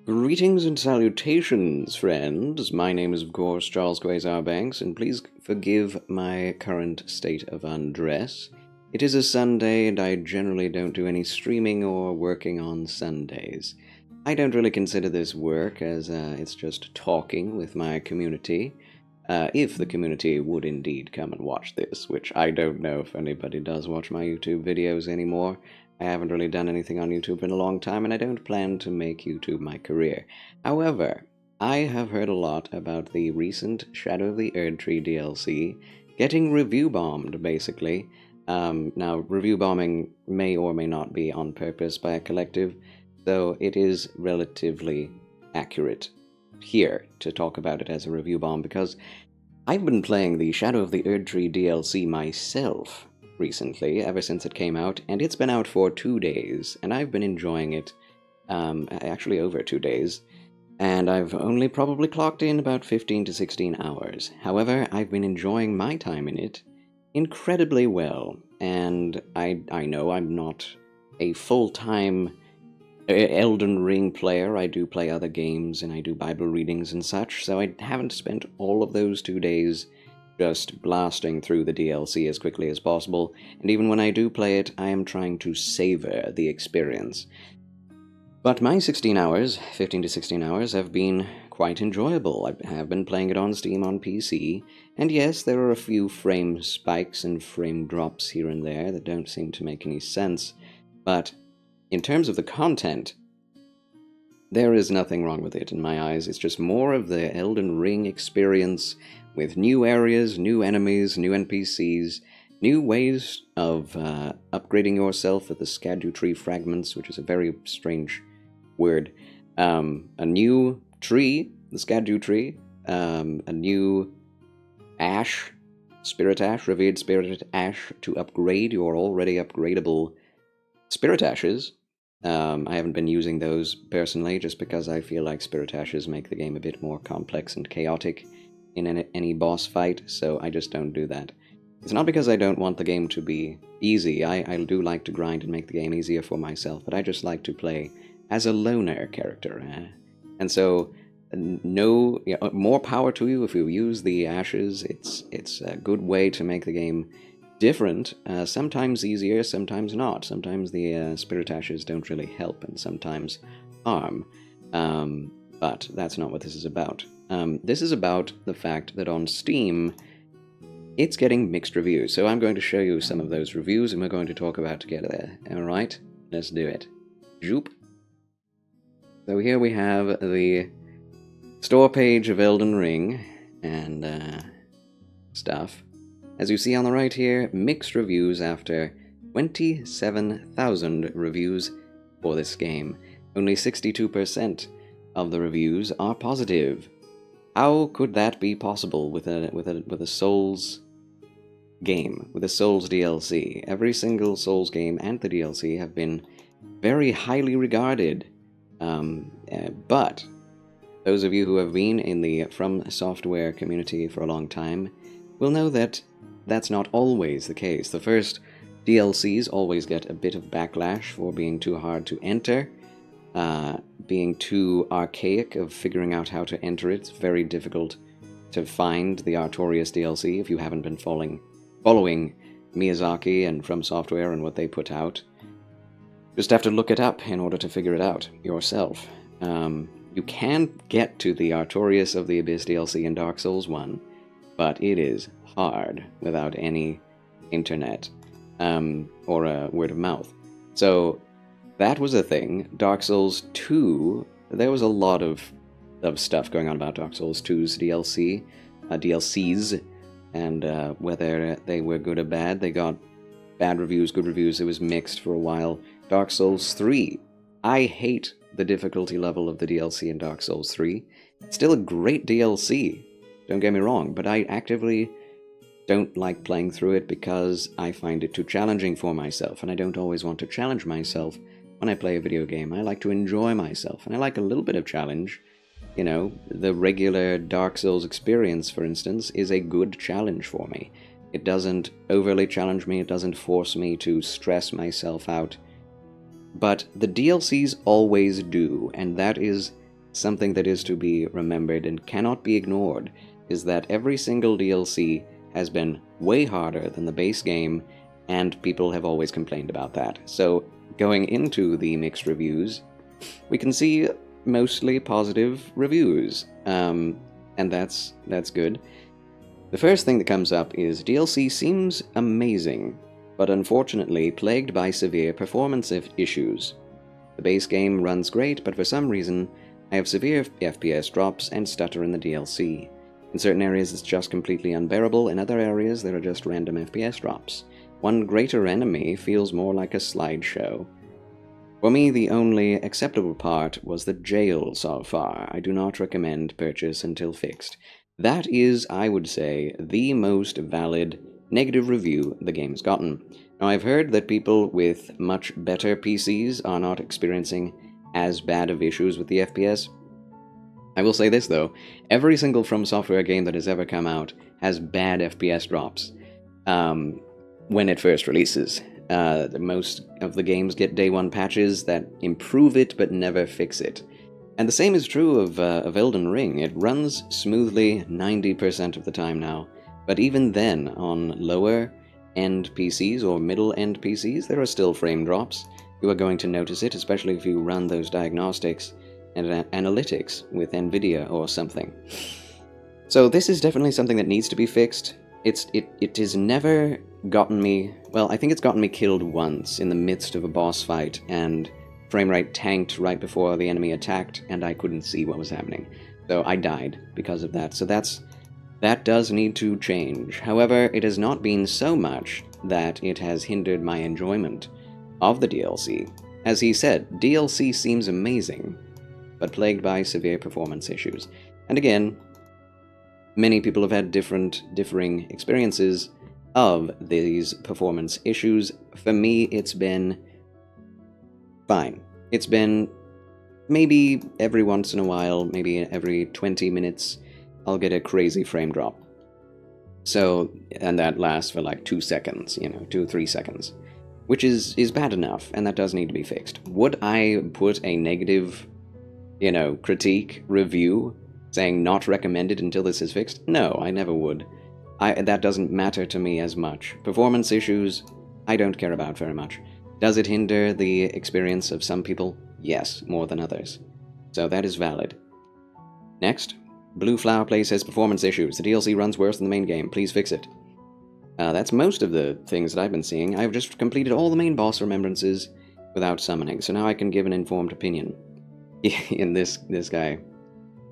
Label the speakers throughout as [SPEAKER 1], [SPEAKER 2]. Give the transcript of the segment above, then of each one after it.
[SPEAKER 1] Greetings and salutations, friends. My name is, of course, Charles Quasar Banks, and please forgive my current state of undress. It is a Sunday, and I generally don't do any streaming or working on Sundays. I don't really consider this work, as it's just talking with my community. If the community would indeed come and watch this, which I don't know if anybody does watch my YouTube videos anymore. I haven't really done anything on YouTube in a long time, and I don't plan to make YouTube my career. However, I have heard a lot about the recent Shadow of the Erdtree DLC getting review bombed, basically. Now, review bombing may or may not be on purpose by a collective, though it is relatively accurate here to talk about it as a review bomb, because I've been playing the Shadow of the Erdtree DLC myself recently, ever since it came out, and it's been out for 2 days, and I've been enjoying it, actually over 2 days, and I've only probably clocked in about 15 to 16 hours. However, I've been enjoying my time in it incredibly well, and I know I'm not a full-time Elden Ring player. I do play other games, and I do Bible readings and such, so I haven't spent all of those 2 days just blasting through the DLC as quickly as possible, and even when I do play it, I am trying to savor the experience. But my 16 hours, 15 to 16 hours, have been quite enjoyable. I have been playing it on Steam on PC, and yes, there are a few frame spikes and frame drops here and there that don't seem to make any sense, but in terms of the content, there is nothing wrong with it in my eyes. It's just more of the Elden Ring experience, with new areas, new enemies, new NPCs, new ways of upgrading yourself with the Skadu tree fragments, which is a very strange word. A new tree, the Skadu tree, a new ash, spirit ash, revered spirit ash, to upgrade your already upgradable spirit ashes. I haven't been using those personally, just because I feel like spirit ashes make the game a bit more complex and chaotic in any boss fight, so I just don't do that. It's not because I don't want the game to be easy. I do like to grind and make the game easier for myself, but I just like to play as a loner character. And so, no, more power to you if you use the ashes. It's a good way to make the game different, sometimes easier, sometimes not. Sometimes the spirit ashes don't really help, and sometimes harm. But that's not what this is about. This is about the fact that on Steam, it's getting mixed reviews. So I'm going to show you some of those reviews, and we're going to talk about together. Alright, let's do it. Zoop. So here we have the store page of Elden Ring, and stuff. As you see on the right here, mixed reviews after 27,000 reviews for this game. Only 62% of the reviews are positive. How could that be possible with a Souls game, with a Souls DLC? Every single Souls game and the DLC have been very highly regarded. But those of you who have been in the From Software community for a long time will know that that's not always the case. The first DLCs always get a bit of backlash for being too hard to enter, being too archaic of figuring out how to enter it. It's very difficult to find the Artorias DLC if you haven't been following Miyazaki and From Software and what they put out. Just have to look it up in order to figure it out yourself. You can get to the Artorias of the Abyss DLC in Dark Souls 1, but it is hard without any internet or word of mouth. So that was a thing. Dark Souls 2, there was a lot of stuff going on about Dark Souls 2's DLCs, and whether they were good or bad. They got bad reviews, good reviews. It was mixed for a while. Dark Souls 3, I hate the difficulty level of the DLC in Dark Souls 3. It's still a great DLC, don't get me wrong, but I actively don't like playing through it because I find it too challenging for myself, and I don't always want to challenge myself when I play a video game. I like to enjoy myself, and I like a little bit of challenge. You know, the regular Dark Souls experience, for instance, is a good challenge for me. It doesn't overly challenge me, it doesn't force me to stress myself out. But the DLCs always do, and that is something that is to be remembered and cannot be ignored is that every single DLC has been way harder than the base game, and people have always complained about that. So, going into the mixed reviews, we can see mostly positive reviews, and that's good. The first thing that comes up is DLC seems amazing, but unfortunately plagued by severe performance issues. The base game runs great, but for some reason, I have severe FPS drops and stutter in the DLC. In certain areas it's just completely unbearable, in other areas there are just random FPS drops. One greater enemy feels more like a slideshow. For me, the only acceptable part was the jail so far. I do not recommend purchase until fixed. That is, I would say, the most valid negative review the game has gotten. Now, I've heard that people with much better PCs are not experiencing as bad of issues with the FPS. I will say this, though. Every single From Software game that has ever come out has bad FPS drops when it first releases. Most of the games get day one patches that improve it but never fix it. And the same is true of Elden Ring. It runs smoothly 90% of the time now, but even then, on lower-end PCs or middle-end PCs, there are still frame drops. You are going to notice it, especially if you run those diagnostics and analytics with NVIDIA or something. So this is definitely something that needs to be fixed. It has never gotten me... Well, I think it's gotten me killed once in the midst of a boss fight, and frame rate tanked right before the enemy attacked, and I couldn't see what was happening. So I died because of that. So that does need to change. However, it has not been so much that it has hindered my enjoyment of the DLC. As he said, DLC seems amazing, but plagued by severe performance issues. And again, many people have had differing experiences of these performance issues. For me, it's been fine. It's been maybe every once in a while, maybe every 20 minutes, I'll get a crazy frame drop. So, and that lasts for like 2 seconds, 2 or 3 seconds, which is bad enough, and that does need to be fixed. Would I put a negative, critique review saying not recommended until this is fixed? No, I never would. That doesn't matter to me as much. Performance issues, I don't care about very much. Does it hinder the experience of some people? Yes, more than others. So that is valid. Next, Blue Flower Play says performance issues. The DLC runs worse than the main game. Please fix it. That's most of the things that I've been seeing. I've just completed all the main boss remembrances without summoning, so now I can give an informed opinion. In this guy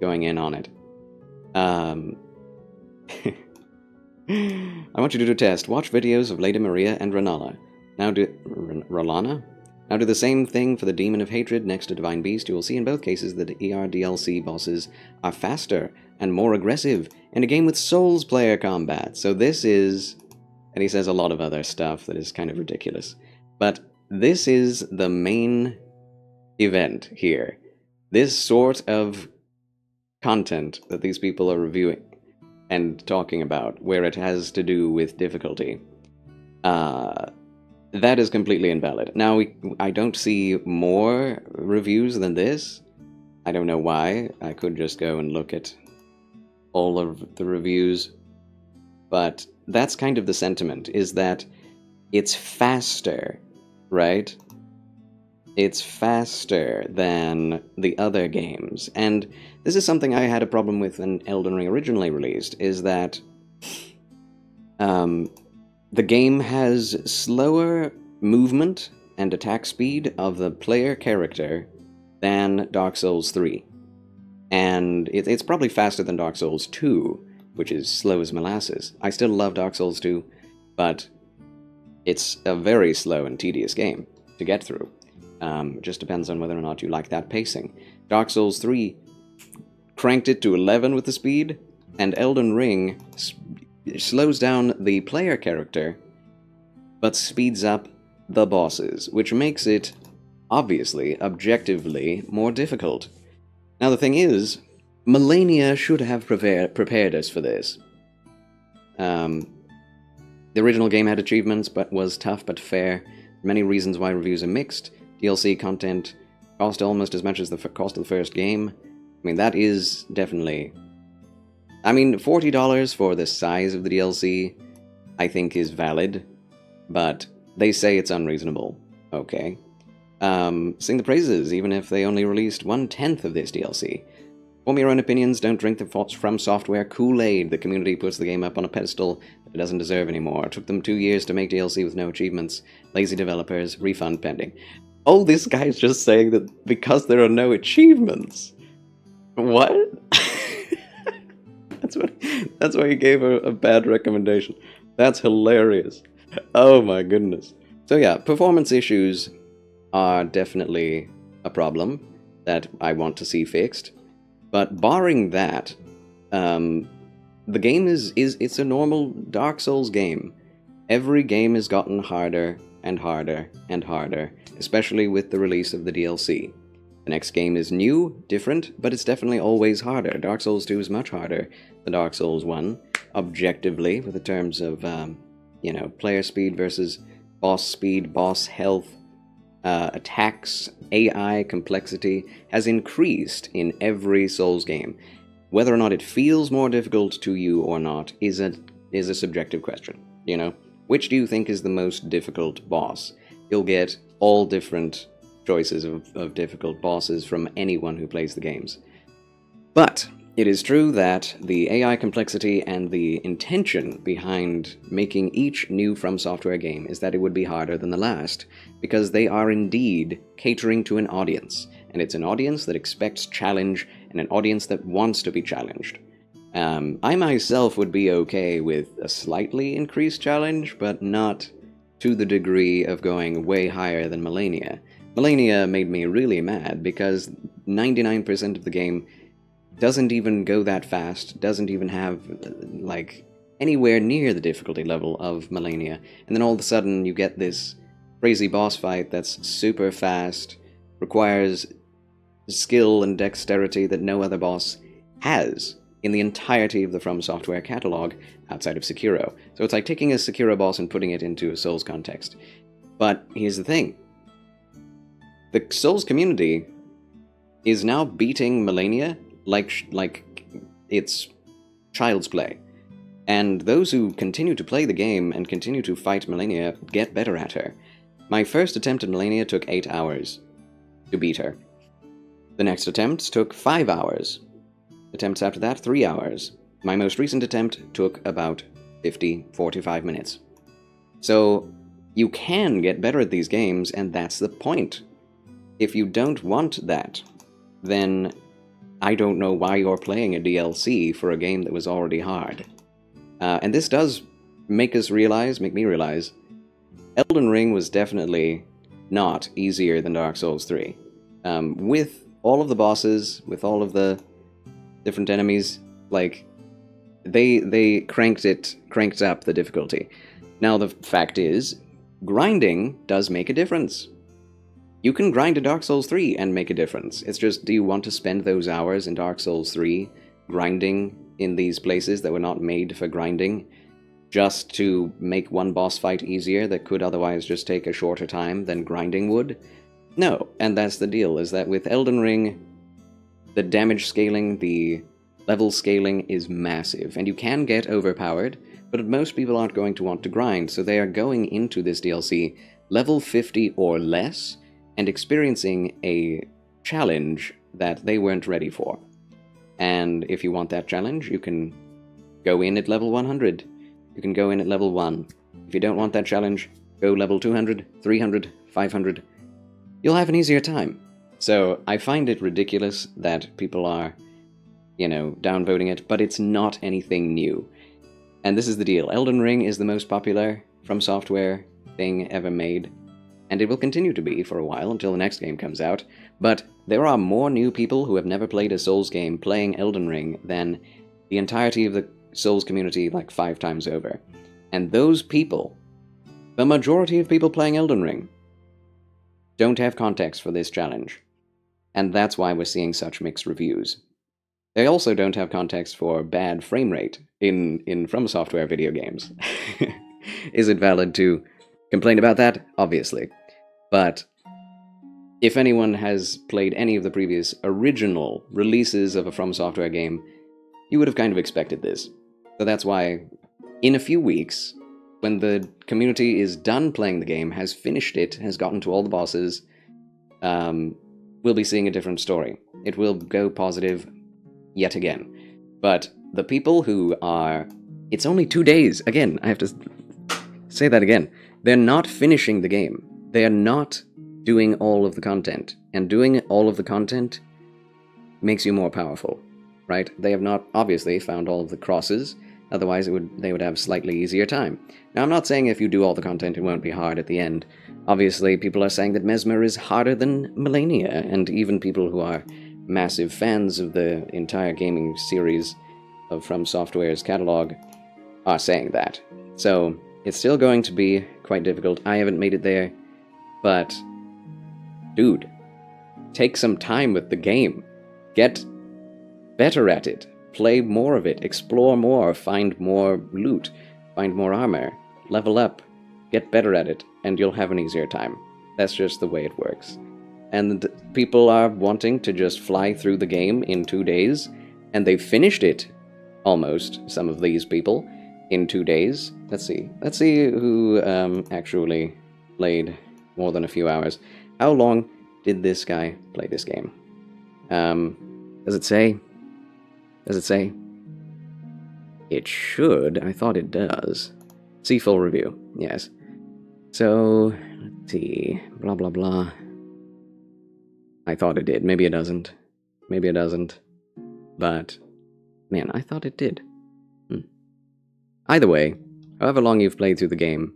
[SPEAKER 1] going in on it. I want you to do a test. Watch videos of Lady Maria and Ralana. Now do the same thing for the Demon of Hatred next to Divine Beast. You will see in both cases that the ER DLC bosses are faster and more aggressive in a game with Souls player combat. So this is... And he says a lot of other stuff that is kind of ridiculous. But this is the main event here. This sort of content that these people are reviewing and talking about, where it has to do with difficulty, that is completely invalid. Now, I don't see more reviews than this. I don't know why. I could just go and look at all of the reviews. But that's kind of the sentiment, is that it's faster, right? It's faster than the other games. And this is something I had a problem with when Elden Ring originally released, is that the game has slower movement and attack speed of the player character than Dark Souls 3. And it's probably faster than Dark Souls 2, which is slow as molasses. I still love Dark Souls 2, but it's a very slow and tedious game to get through. It just depends on whether or not you like that pacing. Dark Souls 3 cranked it to 11 with the speed, and Elden Ring slows down the player character, but speeds up the bosses, which makes it, obviously, objectively, more difficult. Now the thing is, Millennia should have prepared us for this. The original game had achievements, but was tough but fair. Many reasons why reviews are mixed. DLC content cost almost as much as the cost of the first game. I mean, that is definitely... I mean, $40 for the size of the DLC, I think is valid, but they say it's unreasonable. Okay. Sing the praises, even if they only released 1/10 of this DLC. Form your own opinions, don't drink the From Software Kool-Aid. The community puts the game up on a pedestal that it doesn't deserve anymore. It took them 2 years to make DLC with no achievements. Lazy developers, refund pending. Oh, this guy's just saying that because there are no achievements. What? That's why he gave a bad recommendation. That's hilarious. Oh my goodness. So yeah, performance issues are definitely a problem that I want to see fixed. But barring that, the game it's a normal Dark Souls game. Every game has gotten harder and harder and harder, especially with the release of the DLC. The next game is new, different, but it's definitely always harder. Dark Souls 2 is much harder than Dark Souls 1, objectively, with the terms of, player speed versus boss speed, boss health, attacks, AI complexity has increased in every Souls game. Whether or not it feels more difficult to you or not is a subjective question, you know? Which do you think is the most difficult boss? You'll get all different choices of difficult bosses from anyone who plays the games. But it is true that the AI complexity and the intention behind making each new From Software game is that it would be harder than the last, because they are indeed catering to an audience, and it's an audience that expects challenge and an audience that wants to be challenged. I myself would be okay with a slightly increased challenge, but not to the degree of going way higher than Millennia. Millennia made me really mad because 99% of the game doesn't even go that fast, doesn't even have, like, anywhere near the difficulty level of Millennia, and then all of a sudden you get this crazy boss fight that's super fast, requires skill and dexterity that no other boss has in the entirety of the From Software catalog outside of Sekiro. So it's like taking a Sekiro boss and putting it into a Souls context. But here's the thing. The Souls community is now beating Millennia like it's child's play. And those who continue to play the game and continue to fight Millennia get better at her. My first attempt at Millennia took 8 hours to beat her. The next attempt took 5 hours. Attempts after that, 3 hours. My most recent attempt took about 45 minutes. So you can get better at these games, and that's the point. If you don't want that, then I don't know why you're playing a DLC for a game that was already hard. And this does make me realize, Elden Ring was definitely not easier than Dark Souls 3. With all of the bosses, with all of the different enemies, like, they cranked up the difficulty. Now the fact is, grinding does make a difference. You can grind a Dark Souls 3 and make a difference. It's just, do you want to spend those hours in Dark Souls 3 grinding in these places that were not made for grinding, just to make one boss fight easier that could otherwise just take a shorter time than grinding would? No, and that's the deal, is that with Elden Ring, the damage scaling, the level scaling is massive, and you can get overpowered, but most people aren't going to want to grind, so they are going into this DLC level 50 or less, and experiencing a challenge that they weren't ready for. And if you want that challenge, you can go in at level 100. You can go in at level 1. If you don't want that challenge, go level 200, 300, 500. You'll have an easier time. So I find it ridiculous that people are, downvoting it, but it's not anything new. And this is the deal. Elden Ring is the most popular From Software thing ever made, and it will continue to be for a while until the next game comes out, but there are more new people who have never played a Souls game playing Elden Ring than the entirety of the Souls community, like 5 times over. And those people, the majority of people playing Elden Ring, don't have context for this challenge. And that's why we're seeing such mixed reviews. They also don't have context for bad frame rate in From Software video games. Is it valid to complain about that? Obviously. But if anyone has played any of the previous original releases of a From Software game, you would have kind of expected this. So that's why, in a few weeks, when the community is done playing the game, has finished it, has gotten to all the bosses, we'll be seeing a different story. It will go positive yet again. But the people who are... It's only 2 days. Again, I have to say that again. They're not finishing the game. They are not doing all of the content. And doing all of the content makes you more powerful, right? They have not, obviously, found all of the crosses. Otherwise, they would have slightly easier time. Now, I'm not saying if you do all the content, it won't be hard at the end. Obviously, people are saying that Mesmer is harder than Melania, and even people who are massive fans of the entire gaming series of From Software's catalog are saying that. So, it's still going to be quite difficult. I haven't made it there, but... dude, take some time with the game. Get better at it. Play more of it, explore more, find more loot, find more armor, level up, get better at it, and you'll have an easier time. That's just the way it works. And people are wanting to just fly through the game in 2 days, and they've finished it, almost, some of these people, in 2 days. Let's see who actually played more than a few hours. How long did this guy play this game? Does it say? Does it say? It should. I thought it does. See full review. Yes. So, let's see. Blah, blah, blah. I thought it did. Maybe it doesn't. Maybe it doesn't. But, man, I thought it did. Either way, however long you've played through the game,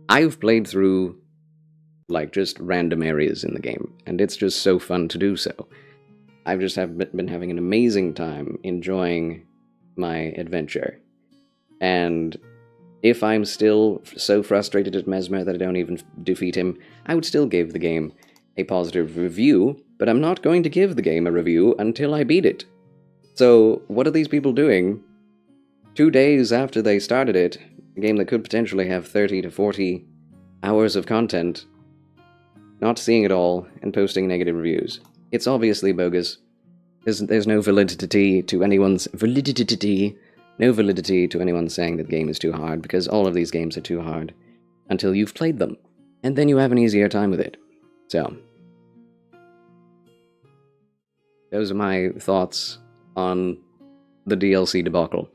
[SPEAKER 1] I've played through, like, just random areas in the game, and it's just so fun to do so. I've just been having an amazing time enjoying my adventure. And if I'm still so frustrated at Mesmer that I don't even defeat him, I would still give the game a positive review, but I'm not going to give the game a review until I beat it. So, what are these people doing 2 days after they started it, a game that could potentially have 30 to 40 hours of content, not seeing it all and posting negative reviews? It's obviously bogus. There's no validity to anyone's no validity to anyone saying that the game is too hard, because all of these games are too hard until you've played them, and then you have an easier time with it. So, those are my thoughts on the DLC debacle.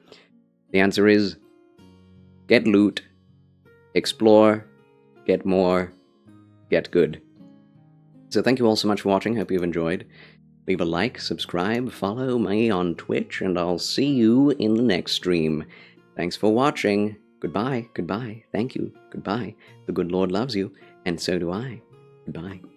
[SPEAKER 1] The answer is, get loot, explore, get more, get good. So thank you all so much for watching, hope you've enjoyed. Leave a like, subscribe, follow me on Twitch, and I'll see you in the next stream. Thanks for watching. Goodbye, goodbye, thank you, goodbye. The good Lord loves you, and so do I. Goodbye.